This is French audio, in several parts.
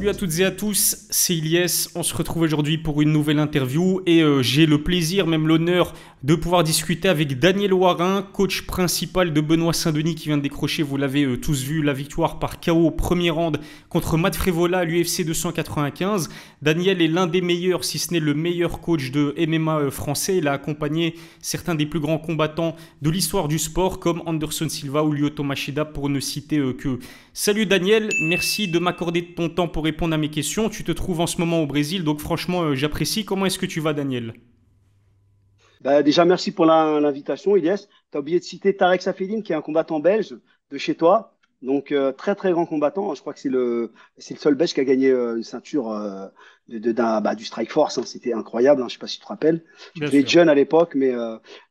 Salut à toutes et à tous, c'est Ilyes. On se retrouve aujourd'hui pour une nouvelle interview et j'ai le plaisir, même l'honneur de pouvoir discuter avec Daniel Warin, coach principal de Benoît Saint-Denis qui vient de décrocher, vous l'avez tous vu, la victoire par KO au premier round contre Matt Frevola à l'UFC 295. Daniel est l'un des meilleurs, si ce n'est le meilleur coach de MMA français. Il a accompagné certains des plus grands combattants de l'histoire du sport comme Anderson Silva ou Lyoto Machida pour ne citer que. Salut Daniel, merci de m'accorder de ton temps pour répondre à mes questions. Tu te trouves en ce moment au Brésil, donc franchement j'apprécie. Comment est-ce que tu vas Daniel? Déjà, merci pour l'invitation, Ilyes. Tu as oublié de citer Tarek Safedine, qui est un combattant belge de chez toi. Donc, très, très grand combattant. Je crois que c'est le seul belge qui a gagné une ceinture du Strike Force, hein. C'était incroyable, hein. Je ne sais pas si tu te rappelles. Tu Bien devais être sûr. jeune à l'époque, mais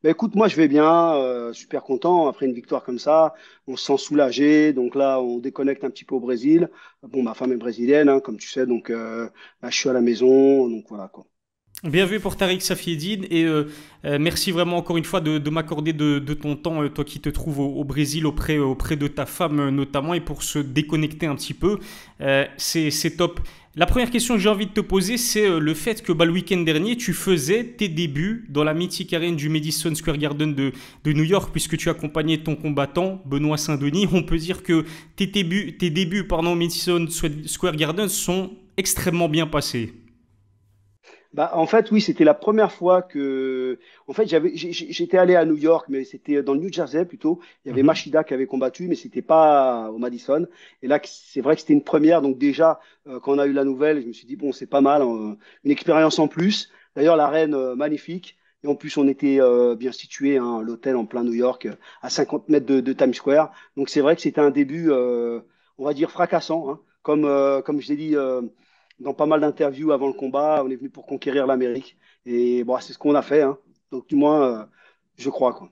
écoute, moi, je vais bien, super content. Après une victoire comme ça, on se sent soulagé. Donc là, on déconnecte un petit peu au Brésil. Bon, ma femme est brésilienne, hein, comme tu sais. Donc, là, je suis à la maison. Donc, voilà, quoi. Bien vu pour Tariq Safiedine et merci vraiment encore une fois de m'accorder de ton temps, toi qui te trouves au Brésil auprès de ta femme notamment et pour se déconnecter un petit peu. C'est top. La première question que j'ai envie de te poser, c'est le fait que le week-end dernier, tu faisais tes débuts dans la mythique arène du Madison Square Garden de New York, puisque tu accompagnais ton combattant, Benoît Saint-Denis. On peut dire que tes débuts au Madison Square Garden sont extrêmement bien passés. En fait, oui, c'était la première fois que. En fait, j'étais allé à New York, mais c'était dans le New Jersey plutôt. Il y avait Mhm. Machida qui avait combattu, mais c'était pas au Madison. Et là, c'est vrai que c'était une première. Donc, déjà, quand on a eu la nouvelle, je me suis dit, bon, c'est pas mal, hein, une expérience en plus. D'ailleurs, l'arène, magnifique. Et en plus, on était bien situé, hein, l'hôtel en plein New York, à 50 mètres de Times Square. Donc, c'est vrai que c'était un début, on va dire, fracassant, hein. Comme je l'ai dit. Dans pas mal d'interviews avant le combat, on est venu pour conquérir l'Amérique. Et bon, c'est ce qu'on a fait, hein. Donc, du moins, je crois, quoi.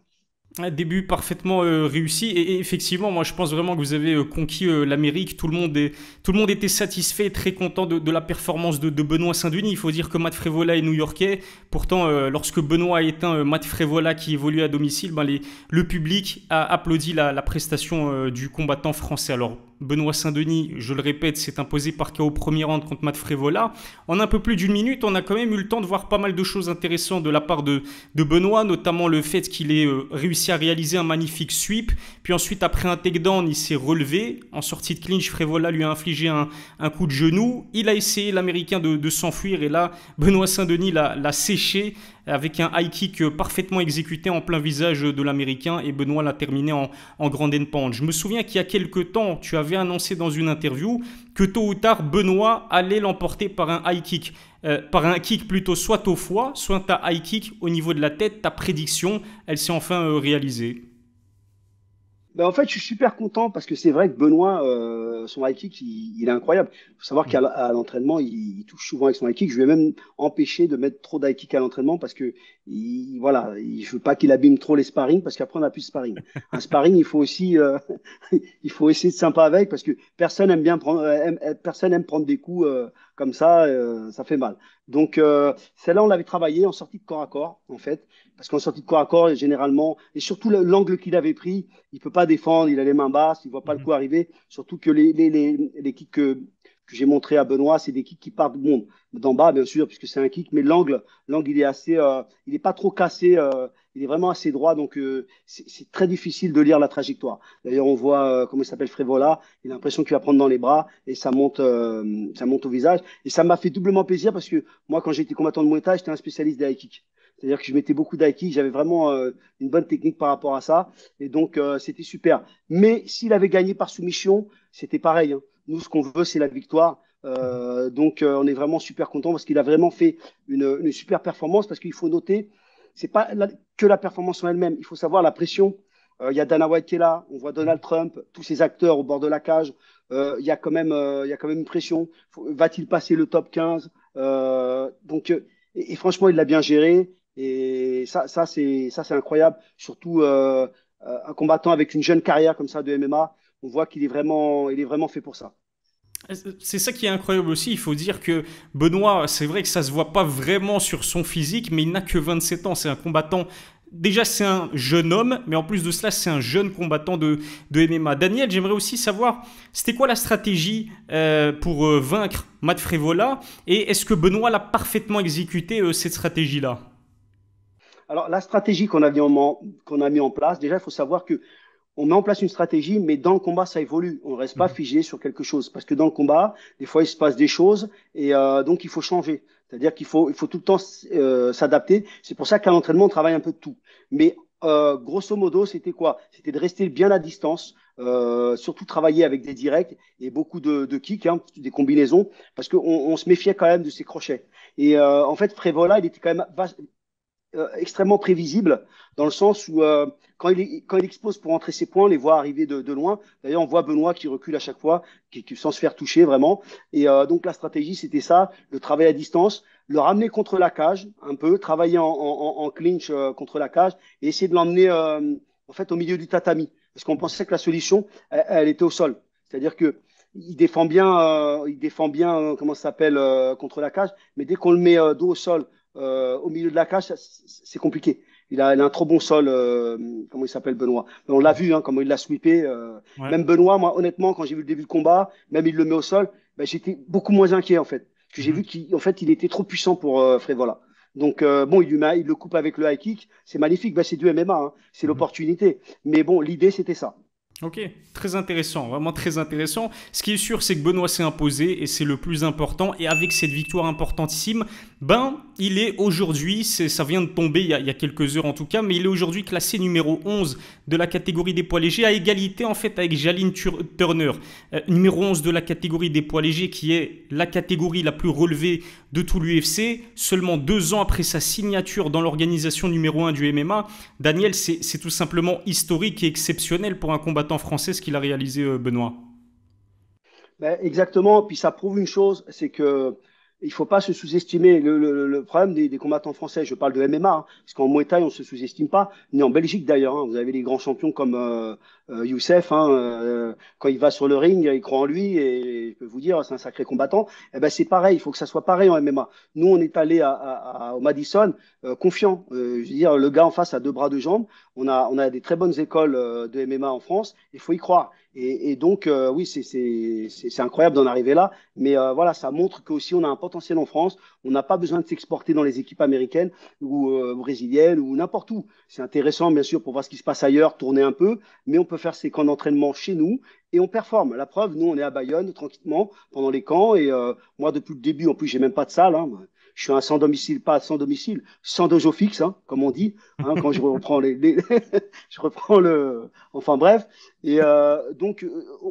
Un début parfaitement réussi et effectivement moi je pense vraiment que vous avez conquis l'Amérique, tout le monde était satisfait, très content de la performance de Benoît Saint-Denis. Il faut dire que Matt Frevola est new-yorkais, pourtant lorsque Benoît a éteint Matt Frevola qui évolue à domicile, le public a applaudi la prestation du combattant français. Alors Benoît Saint-Denis, je le répète, s'est imposé par KO au premier round contre Matt Frevola. En un peu plus d'une minute, on a quand même eu le temps de voir pas mal de choses intéressantes de la part de Benoît, notamment le fait qu'il ait réussi à réaliser un magnifique sweep. Puis ensuite, après un takedown, il s'est relevé. En sortie de clinch, Frevola lui a infligé un coup de genou. Il a essayé, l'Américain, de s'enfuir. Et là, Benoît Saint-Denis l'a séché avec un high kick parfaitement exécuté en plein visage de l'Américain. Et Benoît l'a terminé en grand end-pound. Je me souviens qu'il y a quelques temps, tu avais annoncé dans une interview que tôt ou tard, Benoît allait l'emporter par un high kick. Par un kick plutôt soit au foie, soit un high kick au niveau de la tête. Ta prédiction, elle s'est enfin réalisée. En fait, je suis super content parce que c'est vrai que Benoît, son high kick, il est incroyable. Il faut savoir à l'entraînement, il touche souvent avec son high kick. Je vais même empêcher de mettre trop d'high kick à l'entraînement parce que, voilà, je veux pas qu'il abîme trop les sparring parce qu'après, on n'a plus de sparring. Un sparring, il faut aussi, il faut essayer de sympa avec parce que personne aime prendre des coups comme ça fait mal. Donc, celle-là, on l'avait travaillé en sortie de corps à corps, en fait, parce qu'en sortie de corps à corps, généralement, et surtout l'angle qu'il avait pris, il peut pas défendre, il a les mains basses, il voit pas le coup arriver. Surtout que les kicks que j'ai montré à Benoît, c'est des kicks qui partent bon, d'en bas, bien sûr, puisque c'est un kick, mais l'angle, il est assez, il est pas trop cassé, il est vraiment assez droit, donc c'est très difficile de lire la trajectoire. D'ailleurs, on voit comment il s'appelle Frévola, il a l'impression qu'il va prendre dans les bras et ça monte au visage. Et ça m'a fait doublement plaisir parce que moi, quand j'étais combattant de Muay Thai, j'étais un spécialiste des high kicks. C'est-à-dire que je mettais beaucoup d'high kicks, j'avais vraiment une bonne technique par rapport à ça. Et donc, c'était super. Mais s'il avait gagné par soumission, c'était pareil, hein. Nous, ce qu'on veut, c'est la victoire. Donc, on est vraiment super content parce qu'il a vraiment fait une super performance. Parce qu'il faut noter, c'est pas que la performance en elle-même. Il faut savoir la pression. Il y a Dana White qui est là. On voit Donald Trump, tous ces acteurs au bord de la cage. Il y a quand même une pression. Va-t-il passer le top 15? Et franchement, il l'a bien géré. Et ça, c'est incroyable. Surtout un combattant avec une jeune carrière comme ça de MMA, on voit il est vraiment fait pour ça. C'est ça qui est incroyable aussi. Il faut dire que Benoît, c'est vrai que ça se voit pas vraiment sur son physique, mais il n'a que 27 ans. C'est un combattant déjà c'est un jeune homme, mais en plus de cela, c'est un jeune combattant de MMA. Daniel, j'aimerais aussi savoir, c'était quoi la stratégie pour vaincre Matt Frevola et est-ce que Benoît l'a parfaitement exécuté cette stratégie-là? Alors, la stratégie qu'on a mis en place, déjà, il faut savoir que on met en place une stratégie, mais dans le combat, ça évolue. On ne reste pas Mhm. figé sur quelque chose. Parce que dans le combat, des fois, il se passe des choses et donc il faut changer. C'est-à-dire il faut tout le temps s'adapter. C'est pour ça qu'à l'entraînement, on travaille un peu de tout. Mais grosso modo, c'était quoi? C'était de rester bien à distance, surtout travailler avec des directs et beaucoup de kicks, hein, des combinaisons, parce qu'on se méfiait quand même de ses crochets. Et en fait, Frévola, il était quand même extrêmement prévisible dans le sens où quand il expose pour entrer ses points, on les voit arriver de loin. D'ailleurs, on voit Benoît qui recule à chaque fois, sans se faire toucher vraiment. Et donc la stratégie, c'était ça, le travail à distance, le ramener contre la cage un peu, travailler en clinch contre la cage et essayer de l'emmener en fait au milieu du tatami. Parce qu'on pensait que la solution, elle était au sol. C'est-à-dire que il défend bien, comment ça s'appelle, contre la cage, mais dès qu'on le met dos au sol, au milieu de la cage, c'est compliqué. Il a un trop bon sol, comment il s'appelle Benoît. On l'a vu, hein, comment il l'a sweepé. Ouais. Même Benoît, moi, honnêtement, quand j'ai vu le début du combat, même il le met au sol, ben, j'étais beaucoup moins inquiet en fait. Parce que j'ai vu Mhm. qu'en fait, il était trop puissant pour Frévola. Donc bon, il le coupe avec le high kick, c'est magnifique. Ben, c'est du MMA, hein, c'est Mhm. l'opportunité. Mais bon, l'idée c'était ça. Ok, très intéressant, vraiment très intéressant. Ce qui est sûr, c'est que Benoît s'est imposé et c'est le plus important. Et avec cette victoire importantissime, ben, il est aujourd'hui, ça vient de tomber il y a quelques heures en tout cas, mais il est aujourd'hui classé numéro 11 de la catégorie des poids légers, à égalité en fait avec Jalin Turner, numéro 11 de la catégorie des poids légers, qui est la catégorie la plus relevée de tout l'UFC. Seulement 2 ans après sa signature dans l'organisation numéro 1 du MMA, Daniel, c'est tout simplement historique et exceptionnel pour un combattant français ce qu'il a réalisé, Benoît. Ben, exactement. Puis ça prouve une chose, c'est que il faut pas se sous-estimer. Le problème des combattants français, je parle de MMA, hein, parce qu'en Muay Thai, on se sous-estime pas, ni en Belgique d'ailleurs. Hein, vous avez les grands champions comme Youssef, hein, quand il va sur le ring, il croit en lui et je peux vous dire, c'est un sacré combattant. Eh ben c'est pareil, il faut que ça soit pareil en MMA. Nous, on est allé au Madison confiant. Je veux dire, le gars en face a deux bras, deux jambes. On a des très bonnes écoles de MMA en France. Il faut y croire. Et donc, oui, c'est incroyable d'en arriver là. Mais voilà, ça montre qu'aussi on a un potentiel en France. On n'a pas besoin de s'exporter dans les équipes américaines ou brésiliennes ou n'importe où. C'est intéressant, bien sûr, pour voir ce qui se passe ailleurs, tourner un peu, mais on peut faire ces camps d'entraînement chez nous et on performe. La preuve, nous, on est à Bayonne tranquillement pendant les camps et moi, depuis le début, en plus, j'ai même pas de salle. Hein. Je suis un sans domicile, pas sans domicile, sans dojo fixe, hein, comme on dit, hein, quand je reprends je reprends le, enfin bref. Et donc,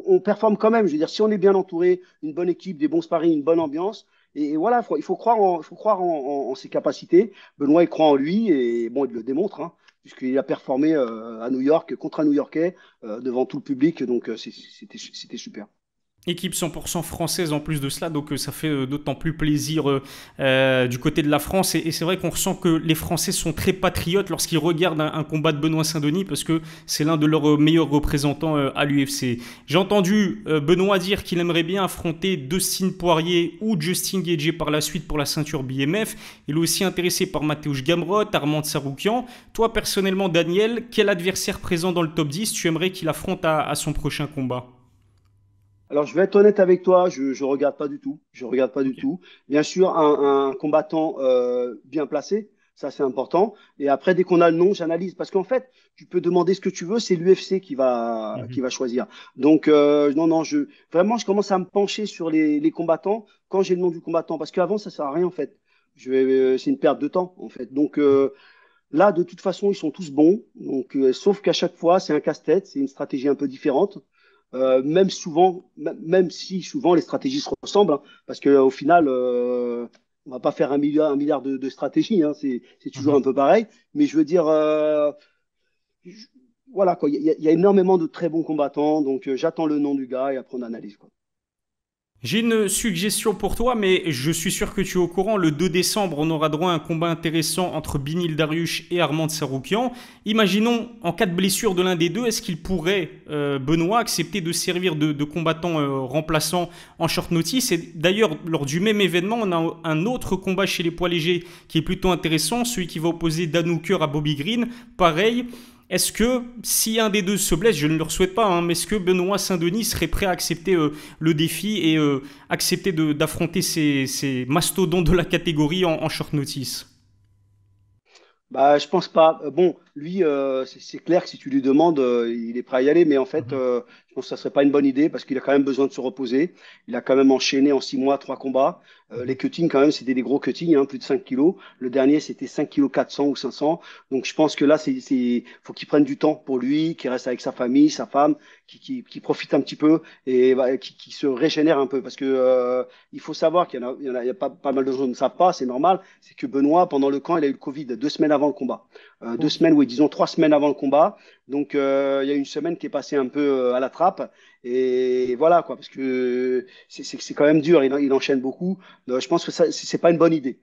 on performe quand même. Je veux dire, si on est bien entouré, une bonne équipe, des bons sparring, une bonne ambiance, et voilà, il faut croire en ses capacités. Benoît, il croit en lui, et bon, il le démontre, hein, puisqu'il a performé à New York contre un New-Yorkais devant tout le public. Donc, c'était super. Équipe 100% française en plus de cela, donc ça fait d'autant plus plaisir du côté de la France. Et c'est vrai qu'on ressent que les Français sont très patriotes lorsqu'ils regardent un combat de Benoît Saint-Denis parce que c'est l'un de leurs meilleurs représentants à l'UFC. J'ai entendu Benoît dire qu'il aimerait bien affronter Dustin Poirier ou Justin Gaethje par la suite pour la ceinture BMF. Il est aussi intéressé par Mateusz Gamrot, Armand Tsarukyan. Toi personnellement, Daniel, quel adversaire présent dans le top 10 tu aimerais qu'il affronte à son prochain combat? Alors, je vais être honnête avec toi, je regarde pas du tout. Je regarde pas du Ok. tout. Bien sûr, un combattant bien placé, ça c'est important. Et après, dès qu'on a le nom, j'analyse. Parce qu'en fait, tu peux demander ce que tu veux, c'est l'UFC qui Mhm. va choisir. Donc, non, non, vraiment, je commence à me pencher sur les combattants quand j'ai le nom du combattant. Parce qu'avant, ça sert à rien, en fait. C'est une perte de temps, en fait. Donc, là, de toute façon, ils sont tous bons. Donc, sauf qu'à chaque fois, c'est un casse-tête, c'est une stratégie un peu différente. Même si souvent les stratégies se ressemblent, hein, parce qu'au final, on va pas faire un milliard de stratégies, hein, c'est toujours un Mhm. peu pareil. Mais je veux dire, je- voilà, quoi, il y a énormément de très bons combattants, donc j'attends le nom du gars et après on analyse, quoi. J'ai une suggestion pour toi, mais je suis sûr que tu es au courant. Le 2 décembre, on aura droit à un combat intéressant entre Binil Dariush et Armand Saroukian. Imaginons, en cas de blessure de l'un des deux, est-ce qu'il pourrait, Benoît, accepter de servir de combattant remplaçant en short notice? Et d'ailleurs, lors du même événement, on a un autre combat chez les poids légers qui est plutôt intéressant, celui qui va opposer Dan Hooker à Bobby Green. Pareil, est-ce que si un des deux se blesse, je ne le souhaite pas, hein, mais est-ce que Benoît Saint-Denis serait prêt à accepter le défi et accepter d'affronter ces mastodontes de la catégorie en short notice? Bah, je pense pas. Bon, lui, c'est clair que si tu lui demandes, il est prêt à y aller, mais en fait, je pense que ça serait pas une bonne idée parce qu'il a quand même besoin de se reposer. Il a quand même enchaîné en 6 mois 3 combats. Les cuttings, quand même, c'était des gros cuttings, hein, plus de 5 kilos. Le dernier, c'était 5 kilos 400 ou 500. Donc, je pense que là, faut qu'il prenne du temps pour lui, qu'il reste avec sa famille, sa femme, qui profite un petit peu et bah, qui se régénère un peu parce que il faut savoir qu'il y a pas mal de gens qui ne savent pas, c'est normal. C'est que Benoît, pendant le camp, il a eu le Covid 2 semaines avant le combat. 2 semaines, oui, disons 3 semaines avant le combat. Donc, il y a une semaine qui est passée un peu à la trappe. Et voilà, quoi, parce que c'est quand même dur. Il enchaîne beaucoup. Je pense que ça, c'est pas une bonne idée.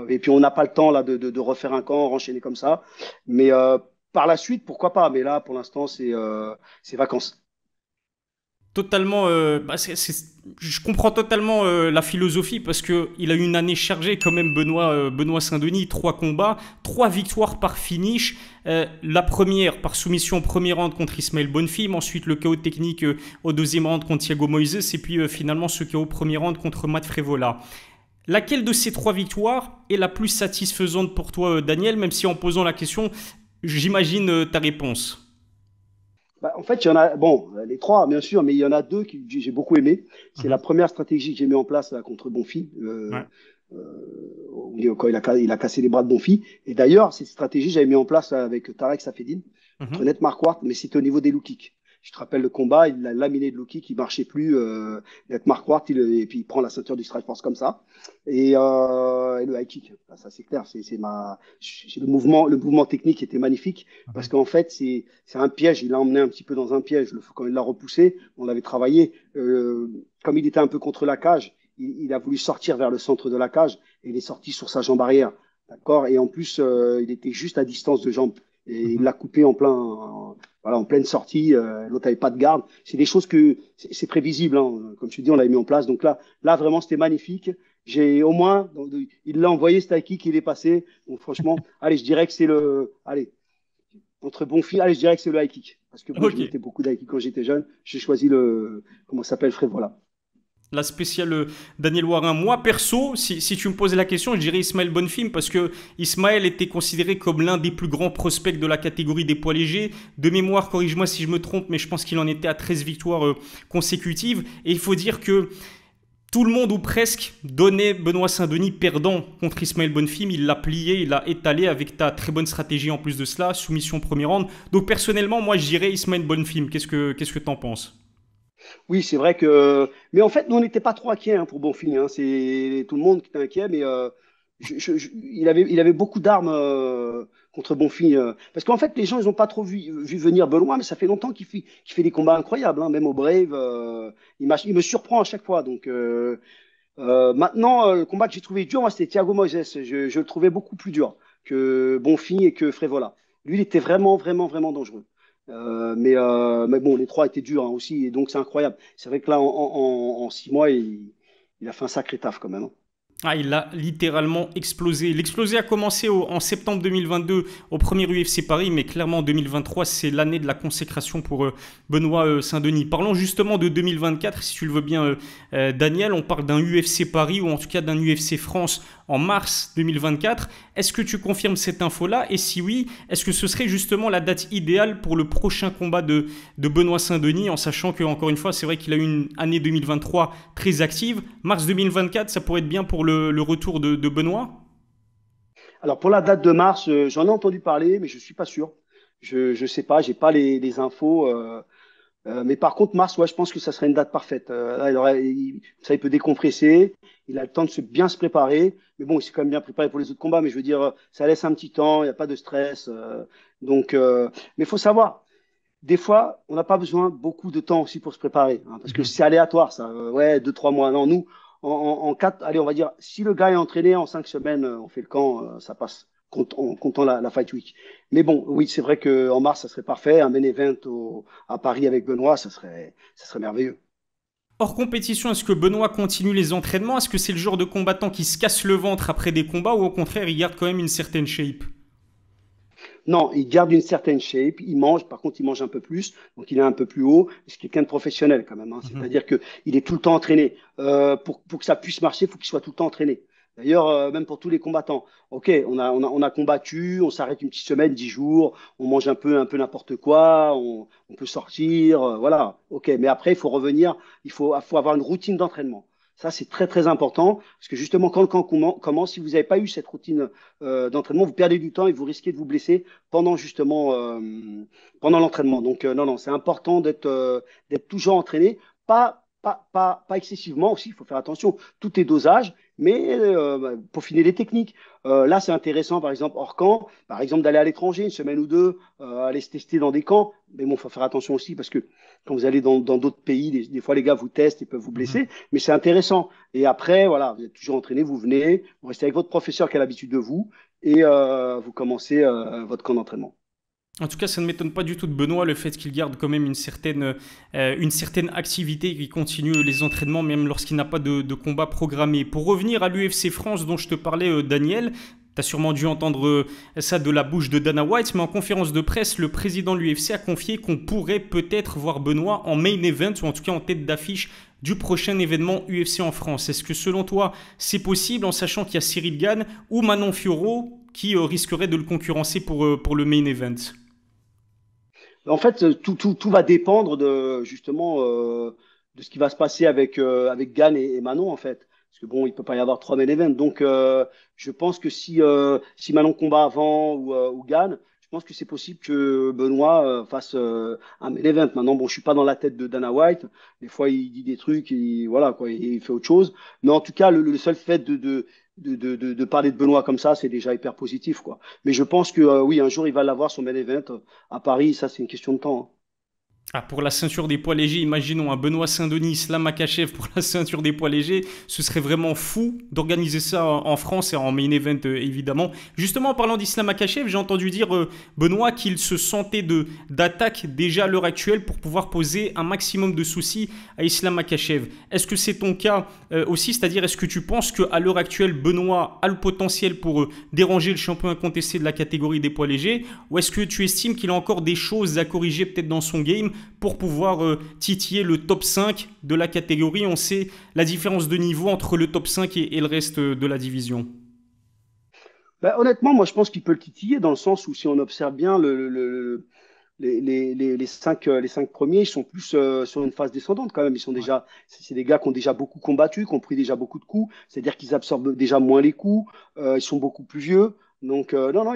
Et puis, on n'a pas le temps là de refaire un camp, enchaîner comme ça. Mais par la suite, pourquoi pas? Mais là, pour l'instant, c'est vacances. Totalement, je comprends totalement la philosophie parce que il a eu une année chargée quand même Benoît Saint-Denis, 3 combats, 3 victoires par finish. La première par soumission au premier round contre Ismaël Bonfim, ensuite le KO technique au deuxième round contre Thiago Moises et puis finalement ce KO au premier round contre Matt Frevola. Laquelle de ces 3 victoires est la plus satisfaisante pour toi, Daniel, même si en posant la question, j'imagine ta réponse. Bah, en fait, il y en a, bon, les trois, bien sûr, mais il y en a deux que j'ai beaucoup aimé. C'est la Mhm. première stratégie que j'ai mis en place là, contre Bonfi, Ouais. quand il a cassé les bras de Bonfi. Et d'ailleurs, cette stratégie, j'avais mis en place là, avec Tarek Safedine contre Mhm. Net Marquardt, mais c'était au niveau des low kicks. Je te rappelle le combat, il a laminé de low kick, il marchait plus. Net Marquardt, et puis il prend la ceinture du Strike Force comme ça. Et le high kick, bah, ça c'est clair, le mouvement technique était magnifique parce Mhm. qu'en fait, c'est un piège. Il l'a emmené un petit peu dans un piège. Quand il l'a repoussé, on l'avait travaillé. Comme il était un peu contre la cage, il a voulu sortir vers le centre de la cage et il est sorti sur sa jambe arrière. D'accord. Et en plus, il était juste à distance de jambe. Et il Mhm. l'a coupé voilà, en pleine sortie. L'autre n'avait pas de garde. C'est des choses que c'est prévisible, hein. Comme je te dis, on l'avait mis en place. Donc là vraiment, c'était magnifique. J'ai au moins, donc, il l'a envoyé, c'était qui qu'il est passé. Donc franchement, allez, je dirais que c'est allez, entre bon fil, allez, je dirais que c'est le high kick. Parce que bon, je Ok. mettais beaucoup d'high kick quand j'étais jeune. J'ai choisi comment ça s'appelle, frère, voilà. La spéciale Daniel Warin. Moi, perso, si tu me poses la question, je dirais Ismaël Bonfim parce que Ismaël était considéré comme l'un des plus grands prospects de la catégorie des poids légers. De mémoire, corrige-moi si je me trompe, mais je pense qu'il en était à 13 victoires consécutives. Et il faut dire que tout le monde ou presque donnait Benoît Saint-Denis perdant contre Ismaël Bonfim. Il l'a plié, il l'a étalé avec ta très bonne stratégie en plus de cela, soumission au premier round. Donc personnellement, moi, je dirais Ismaël Bonfim. Qu'est-ce que t'en penses? Oui, c'est vrai que. Mais en fait, nous, on n'était pas trop inquiets pour Bonfils, hein. C'est tout le monde qui était inquiet, mais il avait beaucoup d'armes contre Bonfils. Parce qu'en fait, les gens, ils n'ont pas trop vu venir Benoît, mais ça fait longtemps qu'il fait des combats incroyables, hein. Même au Brave, il me surprend à chaque fois. Donc, maintenant, le combat que j'ai trouvé dur, moi, c'était Thiago Moises. Je le trouvais beaucoup plus dur que Bonfils et que Frévola. Lui, il était vraiment, vraiment, vraiment dangereux. Mais bon, les trois étaient durs, hein, aussi, et donc c'est incroyable. C'est vrai que là, en 6 mois, il a fait un sacré taf quand même, hein. Ah, il a littéralement explosé. L'explosé a commencé en septembre 2022 au premier UFC Paris, mais clairement en 2023, c'est l'année de la consécration pour Benoît Saint-Denis. Parlons justement de 2024, si tu le veux bien, Daniel. On parle d'un UFC Paris ou en tout cas d'un UFC France en mars 2024. Est-ce que tu confirmes cette info-là? Et si oui, est-ce que ce serait justement la date idéale pour le prochain combat de Benoît Saint-Denis, en sachant que, encore une fois, c'est vrai qu'il a eu une année 2023 très active. Mars 2024, ça pourrait être bien pour le retour de Benoît? Alors pour la date de mars, j'en ai entendu parler, mais je suis pas sûr. Je sais pas, j'ai pas les infos. Mais par contre, mars, ouais, je pense que ça serait une date parfaite. Là, ça, il peut décompresser. Il a le temps de bien se préparer. Mais bon, il s'est quand même bien préparé pour les autres combats. Mais je veux dire, ça laisse un petit temps. Il n'y a pas de stress. Donc, mais il faut savoir. des fois, on n'a pas besoin de beaucoup de temps aussi pour se préparer, hein, parce que Mhm. c'est aléatoire, ça. Ouais, 2, 3 mois. Non, nous, en quatre, allez, on va dire, si le gars est entraîné en 5 semaines, on fait le camp, ça passe, en comptant la Fight Week. Mais bon, oui, c'est vrai qu'en mars, ça serait parfait. Un main event à Paris avec Benoît, ça serait merveilleux. Hors compétition, est-ce que Benoît continue les entraînements? Est-ce que c'est le genre de combattant qui se casse le ventre après des combats ou au contraire il garde quand même une certaine shape? Non, il garde une certaine shape, il mange, par contre, il mange un peu plus, donc il est un peu plus haut. C'est quelqu'un de professionnel quand même, hein. Mhm. C'est-à-dire qu'il est tout le temps entraîné. Pour que ça puisse marcher, il faut qu'il soit tout le temps entraîné. D'ailleurs, même pour tous les combattants. OK, on a combattu, on s'arrête une petite semaine, 10 jours, on mange un peu n'importe quoi, on peut sortir, voilà. OK, mais après, il faut revenir, il faut avoir une routine d'entraînement. Ça, c'est très, très important, parce que justement, quand le camp commence, si vous n'avez pas eu cette routine d'entraînement, vous perdez du temps et vous risquez de vous blesser pendant justement pendant l'entraînement. Donc non, non, c'est important d'être toujours entraîné, pas excessivement aussi, il faut faire attention, tout est dosage, mais peaufiner les techniques. Là, c'est intéressant, par exemple, hors camp, par exemple, d'aller à l'étranger une semaine ou deux, aller se tester dans des camps. Mais bon, il faut faire attention aussi parce que quand vous allez dans d'autres pays, des fois, les gars vous testent, ils peuvent vous Mhm. blesser, mais c'est intéressant. Et après, voilà, vous êtes toujours entraîné, vous venez, vous restez avec votre professeur qui a l'habitude de vous, et vous commencez votre camp d'entraînement. En tout cas, ça ne m'étonne pas du tout de Benoît, le fait qu'il garde quand même une certaine activité, qu'il continue les entraînements même lorsqu'il n'a pas de combat programmé. Pour revenir à l'UFC France dont je te parlais, Daniel, tu as sûrement dû entendre ça de la bouche de Dana White, mais en conférence de presse, le président de l'UFC a confié qu'on pourrait peut-être voir Benoît en main event, ou en tout cas en tête d'affiche du prochain événement UFC en France. Est-ce que selon toi, c'est possible en sachant qu'il y a Cyril Gane ou Manon Fiorot qui risquerait de le concurrencer pour le main event? En fait, tout va dépendre justement de ce qui va se passer avec Gann et Manon, en fait. Parce que bon, il peut pas y avoir 3 main events. Donc, je pense que si Manon combat avant ou Gann, je pense que c'est possible que Benoît fasse un main event. Maintenant, bon, je suis pas dans la tête de Dana White. Des fois, il dit des trucs et voilà, quoi, il fait autre chose. Mais en tout cas, le seul fait de parler de Benoît comme ça, c'est déjà hyper positif, quoi. Mais je pense que oui, un jour, il va l'avoir son main event à Paris, ça, c'est une question de temps, hein. Ah, pour la ceinture des poids légers, imaginons un Benoît Saint-Denis, Islam Makhachev pour la ceinture des poids légers. Ce serait vraiment fou d'organiser ça en France et en main event, évidemment. Justement, en parlant d'Islam Makhachev, j'ai entendu dire, Benoît, qu'il se sentait d'attaque déjà à l'heure actuelle pour pouvoir poser un maximum de soucis à Islam Makhachev. Est-ce que c'est ton cas aussi? C'est-à-dire, est-ce que tu penses qu'à l'heure actuelle, Benoît a le potentiel pour déranger le champion incontesté de la catégorie des poids légers? Ou est-ce que tu estimes qu'il a encore des choses à corriger peut-être dans son game pour pouvoir titiller le top 5 de la catégorie? On sait la différence de niveau entre le top 5 et le reste de la division. Ben, honnêtement, moi, je pense qu'il peut le titiller dans le sens où si on observe bien les cinq premiers, ils sont plus sur une phase descendante quand même. Ils sont Ouais. déjà, c'est des gars qui ont déjà beaucoup combattu, qui ont pris déjà beaucoup de coups. C'est-à-dire qu'ils absorbent déjà moins les coups. Ils sont beaucoup plus vieux. Donc, non, non,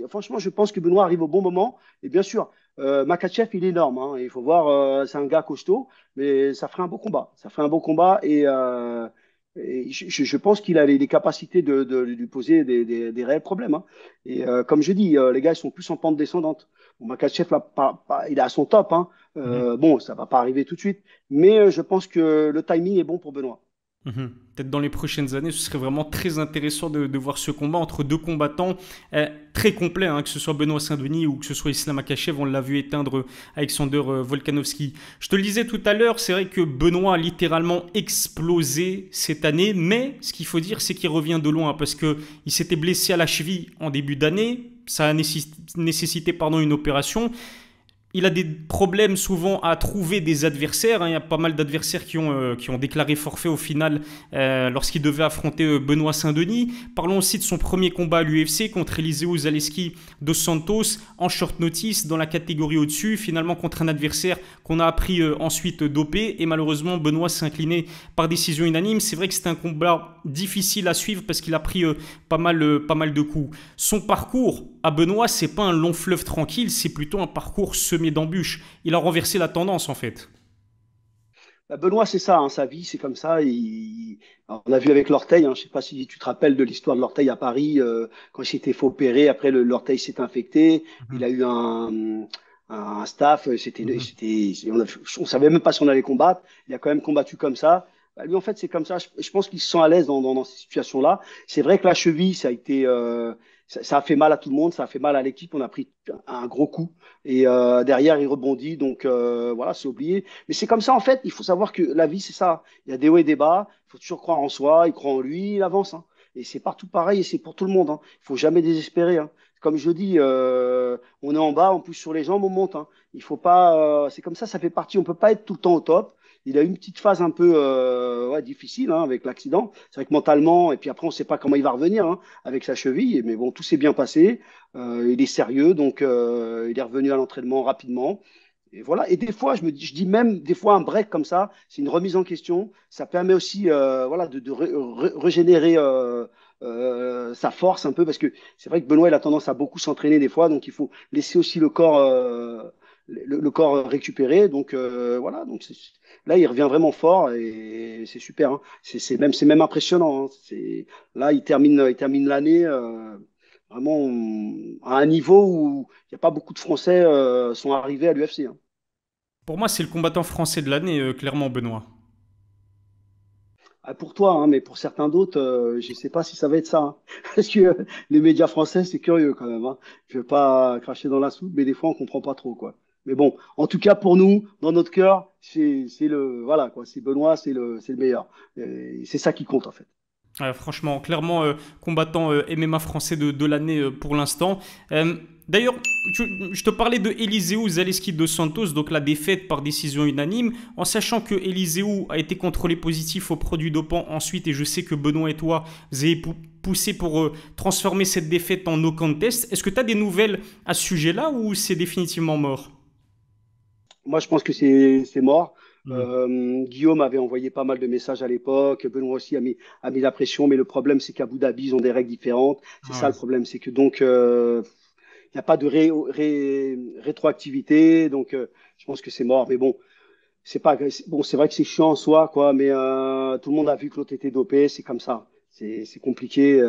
franchement, je pense que Benoît arrive au bon moment. Et bien sûr, Makhachev, il est énorme, hein. Il faut voir, c'est un gars costaud, mais ça ferait un beau combat. Ça ferait un beau combat et je pense qu'il a les capacités de lui poser des réels problèmes, hein. Et comme je dis, les gars, ils sont plus en pente descendante. Bon, Makachev, là, il est à son top, hein. Mhm. Bon, ça va pas arriver tout de suite, mais je pense que le timing est bon pour Benoît. Mhm. Peut-être dans les prochaines années, ce serait vraiment très intéressant de voir ce combat entre deux combattants très complets, hein, que ce soit Benoît Saint-Denis ou que ce soit Islam Makhachev. On l'a vu éteindre Alexander Volkanovski. Je te le disais tout à l'heure, c'est vrai que Benoît a littéralement explosé cette année, mais ce qu'il faut dire, c'est qu'il revient de loin parce qu'il s'était blessé à la cheville en début d'année. Ça a nécessité une opération. Il a des problèmes souvent à trouver des adversaires, hein. Il y a pas mal d'adversaires qui ont déclaré forfait au final lorsqu'il devait affronter Benoît Saint-Denis. Parlons aussi de son premier combat à l'UFC contre Eliseu Zaleski dos Santos en short notice dans la catégorie au-dessus, finalement contre un adversaire qu'on a appris ensuite dopé. Et malheureusement, Benoît s'est incliné par décision unanime. C'est vrai que c'est un combat difficile à suivre parce qu'il a pris pas mal de coups. Son parcours à Benoît, c'est pas un long fleuve tranquille, c'est plutôt un parcours semé d'embûches. Il a renversé la tendance en fait. Bah, Benoît, c'est ça, hein, sa vie, c'est comme ça. Alors, on a vu avec l'orteil, hein, je sais pas si tu te rappelles de l'histoire de l'orteil à Paris, quand il s'était fait opérer, après l'orteil s'est infecté, il a eu un staff, on savait même pas si on allait combattre. Il a quand même combattu comme ça. Bah, lui, en fait, c'est comme ça. Je pense qu'il se sent à l'aise dans ces situations-là. C'est vrai que la cheville, ça a fait mal à tout le monde, ça a fait mal à l'équipe. On a pris un gros coup et derrière, il rebondit. Donc voilà, c'est oublié. Mais c'est comme ça, en fait. Il faut savoir que la vie, c'est ça. Il y a des hauts et des bas. Il faut toujours croire en soi. Il croit en lui, il avance, hein. Et c'est partout pareil et c'est pour tout le monde, hein. Il faut jamais désespérer, hein. Comme je dis, on est en bas, on pousse sur les jambes, on monte, hein. Il faut pas, c'est comme ça fait partie. On peut pas être tout le temps au top. Il a eu une petite phase un peu ouais, difficile, hein, avec l'accident. C'est vrai que mentalement, et puis après, on ne sait pas comment il va revenir, hein, avec sa cheville. Mais bon, tout s'est bien passé. Il est sérieux, donc il est revenu à l'entraînement rapidement. Et voilà. Et des fois, je dis même, des fois, un break comme ça, c'est une remise en question. Ça permet aussi voilà, de régénérer sa force un peu, parce que c'est vrai que Benoît, il a tendance à beaucoup s'entraîner des fois, donc il faut laisser aussi le corps, le corps récupérer. Donc voilà, là, il revient vraiment fort et c'est super, hein. C'est même impressionnant, hein. Là, il termine l'année vraiment à un niveau où il n'y a pas beaucoup de Français sont arrivés à l'UFC, hein. Pour moi, c'est le combattant français de l'année, clairement, Benoît. Ah, pour toi, hein, mais pour certains d'autres, je ne sais pas si ça va être ça, hein. Parce que les médias français, c'est curieux quand même, hein. Je ne vais pas cracher dans la soupe, mais des fois, on ne comprend pas trop, quoi. Mais bon, en tout cas, pour nous, dans notre cœur, voilà, quoi. C'est Benoît, c'est le meilleur. Et c'est ça qui compte, en fait. Franchement, clairement, combattant MMA français de l'année pour l'instant. D'ailleurs, je te parlais de Eliseu Zaleski dos Santos, donc la défaite par décision unanime, en sachant que Eliseu a été contrôlé positif au produit dopant ensuite, et je sais que Benoît et toi, vous avez poussé pour transformer cette défaite en no contest. Est-ce que tu as des nouvelles à ce sujet-là ou c'est définitivement mort? Moi, je pense que c'est mort. Hmm. Guillaume avait envoyé pas mal de messages à l'époque. Benoît aussi a mis la pression. Mais le problème, c'est qu'à Abu Dhabi, ils ont des règles différentes. C'est Ah ça ouais. le problème. C'est que donc, il n'y a pas de rétroactivité. Donc, je pense que c'est mort. Mais bon, bon, c'est vrai que c'est chiant en soi, quoi. Mais tout le monde a vu que l'autre était dopé. C'est comme ça. C'est compliqué.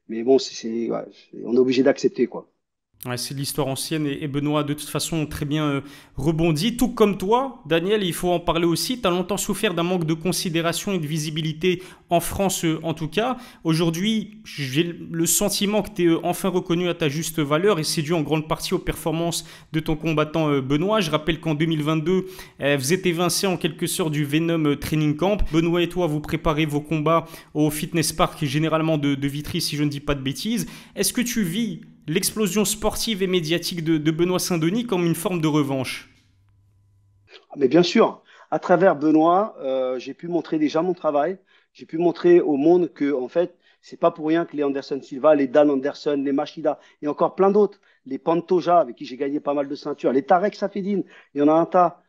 Mais bon, ouais, on est obligé d'accepter, quoi. Ouais, c'est de l'histoire ancienne et Benoît, de toute façon, très bien rebondi. Tout comme toi, Daniel, il faut en parler aussi. Tu as longtemps souffert d'un manque de considération et de visibilité en France, en tout cas. Aujourd'hui, j'ai le sentiment que tu es enfin reconnu à ta juste valeur et c'est dû en grande partie aux performances de ton combattant Benoît. Je rappelle qu'en 2022, vous êtes évincé en quelque sorte du Venom Training Camp. Benoît et toi, vous préparez vos combats au Fitness Park, généralement de Vitry, si je ne dis pas de bêtises. Est-ce que tu vis l'explosion sportive et médiatique de Benoît Saint-Denis comme une forme de revanche? Mais bien sûr, à travers Benoît, j'ai pu montrer déjà mon travail. J'ai pu montrer au monde que, en fait, c'est pas pour rien que les Anderson Silva, les Dan Anderson, les Machida et encore plein d'autres, les Pantoja avec qui j'ai gagné pas mal de ceintures, les Tarek Safedine, il y en a un tas.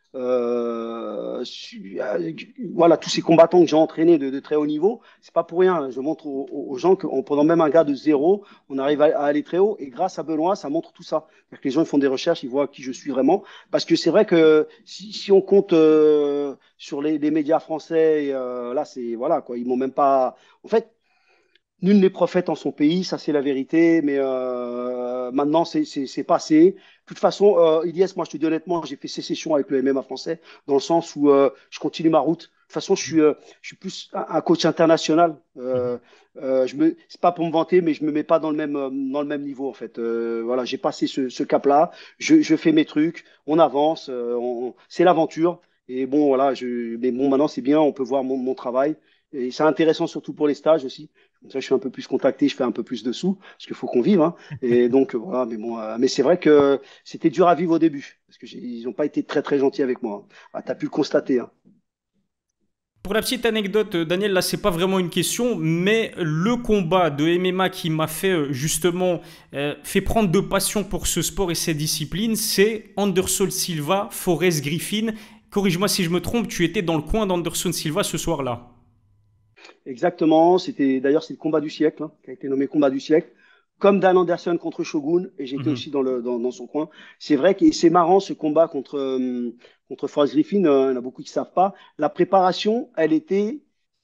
Voilà, tous ces combattants que j'ai entraînés de très haut niveau, c'est pas pour rien. Je montre aux gens qu'en prenant même un gars de zéro, on arrive à aller très haut. Et grâce à Benoît, ça montre tout ça. C'est-à-dire que les gens ils font des recherches, ils voient qui je suis vraiment. Parce que c'est vrai que si on compte sur les médias français, là, c'est voilà quoi, ils m'ont même pas. En fait, nul n'est prophète en son pays, ça c'est la vérité, mais maintenant c'est passé. De toute façon, Ilyes, moi je te dis honnêtement, j'ai fait sécession avec le MMA français, dans le sens où je continue ma route. De toute façon, je suis plus un coach international. C'est pas pour me vanter, mais je me mets pas dans le même niveau en fait. Voilà, j'ai passé ce cap-là. Je fais mes trucs, on avance, c'est l'aventure. Et bon, voilà, mais bon, maintenant c'est bien, on peut voir mon travail. Et c'est intéressant surtout pour les stages aussi. Comme ça, je suis un peu plus contacté, je fais un peu plus de sous, parce qu'il faut qu'on vive, hein. Et donc, voilà, mais bon, mais c'est vrai que c'était dur à vivre au début, parce que ils n'ont pas été très, très gentils avec moi, hein. Ah, tu as pu le constater, hein. Pour la petite anecdote, Daniel, là, c'est pas vraiment une question, mais le combat de MMA qui m'a fait justement fait prendre de passion pour ce sport et cette discipline, c'est Anderson Silva, Forrest Griffin. Corrige-moi si je me trompe, tu étais dans le coin d'Anderson Silva ce soir-là. Exactement, d'ailleurs, c'est le combat du siècle, hein, qui a été nommé combat du siècle. Comme Dan Anderson contre Shogun, et j'étais Mhm. aussi dans son coin. C'est vrai que c'est marrant ce combat contre Forrest Griffin, il y en a beaucoup qui ne savent pas. La préparation, elle était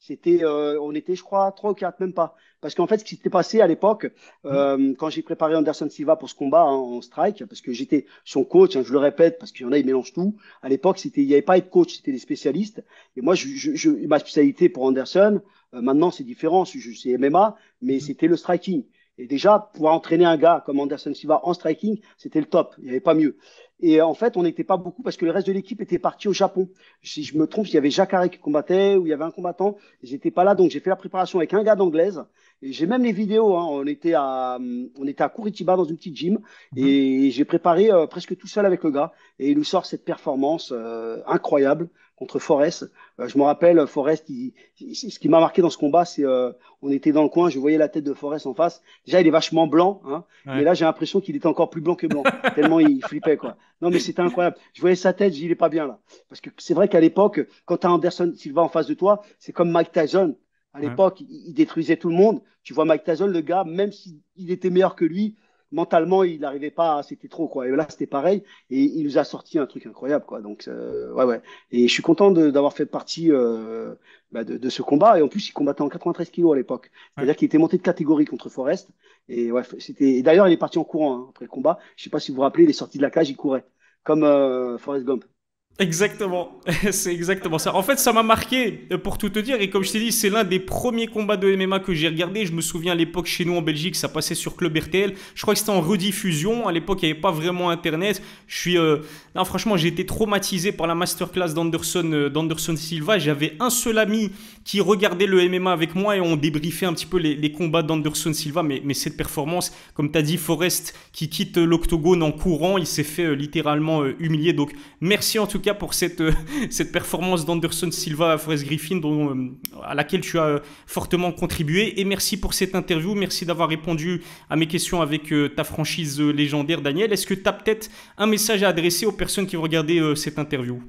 On était, je crois, trois ou quatre, même pas. Parce qu'en fait, ce qui s'était passé à l'époque, quand j'ai préparé Anderson Silva pour ce combat hein, en strike, parce que j'étais son coach, hein, je le répète, parce qu'il y en a, ils mélangent tout. À l'époque, il n'y avait pas de coach, c'était des spécialistes. Et moi, ma spécialité pour Anderson, maintenant, c'est différent, c'est MMA, mais c'était le striking. Et déjà, pouvoir entraîner un gars comme Anderson Silva en striking, c'était le top. Il n'y avait pas mieux. Et en fait, on n'était pas beaucoup parce que le reste de l'équipe était parti au Japon. Si je me trompe, il y avait Jacques Harry qui combattait ou il y avait un combattant. J'étais pas là, donc j'ai fait la préparation avec un gars d'anglaise. Et j'ai même les vidéos. Hein. On était à Curitiba dans une petite gym Mhm. et j'ai préparé presque tout seul avec le gars. Et il nous sort cette performance incroyable contre Forrest. Je me rappelle, Forrest, ce qui m'a marqué dans ce combat, c'est on était dans le coin, je voyais la tête de Forrest en face. Déjà, il est vachement blanc, hein, mais Ouais. là, j'ai l'impression qu'il était encore plus blanc que blanc, tellement il flippait, quoi. Non, mais c'était incroyable. Je voyais sa tête, je dis, il est pas bien là. Parce que c'est vrai qu'à l'époque, quand tu as Anderson Silva en face de toi, c'est comme Mike Tyson. À Ouais. l'époque, il détruisait tout le monde. Tu vois Mike Tyson, le gars, même s'il était meilleur que lui, mentalement, il n'arrivait pas, c'était trop, quoi. Et là, c'était pareil. Et il nous a sorti un truc incroyable, quoi. Donc, ouais, ouais. Et je suis content d'avoir fait partie de ce combat. Et en plus, il combattait en 93 kilos à l'époque. Ouais. C'est-à-dire qu'il était monté de catégorie contre Forrest. Et ouais, et d'ailleurs, il est parti en courant hein, après le combat. Je sais pas si vous vous rappelez, il est sorti de la cage, il courait. Comme Forrest Gump. Exactement, c'est exactement ça. En fait, ça m'a marqué, pour tout te dire, et comme je t'ai dit, c'est l'un des premiers combats de MMA que j'ai regardé. Je me souviens à l'époque chez nous en Belgique, ça passait sur Club RTL. Je crois que c'était en rediffusion. À l'époque, il n'y avait pas vraiment Internet. Non, franchement, j'ai été traumatisé par la masterclass d'Anderson Silva. J'avais un seul ami qui regardait le MMA avec moi et on débriefait un petit peu les combats d'Anderson Silva. Mais cette performance, comme tu as dit, Forrest qui quitte l'octogone en courant, il s'est fait littéralement humilier. Donc, merci en tout cas pour cette performance d'Anderson Silva à Forrest Griffin à laquelle tu as fortement contribué. Et merci pour cette interview. Merci d'avoir répondu à mes questions avec ta franchise légendaire, Daniel. Est-ce que tu as peut-être un message à adresser aux personnes qui vont regarder cette interview?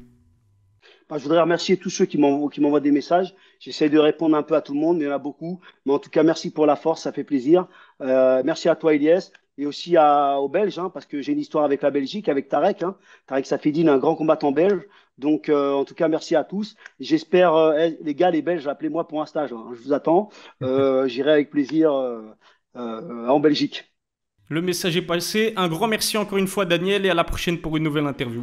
Bah, je voudrais remercier tous ceux qui m'envoient des messages. J'essaie de répondre un peu à tout le monde, mais il y en a beaucoup. Mais en tout cas, merci pour la force, ça fait plaisir. Merci à toi, Elias, et aussi aux Belges, hein, parce que j'ai une histoire avec la Belgique, avec Tarek. Hein. Tarek Safedine, un grand combattant belge. Donc, en tout cas, merci à tous. J'espère, les gars, les Belges, appelez-moi pour un stage. Hein. Je vous attends. J'irai avec plaisir en Belgique. Le message est passé. Un grand merci encore une fois, Daniel, et à la prochaine pour une nouvelle interview.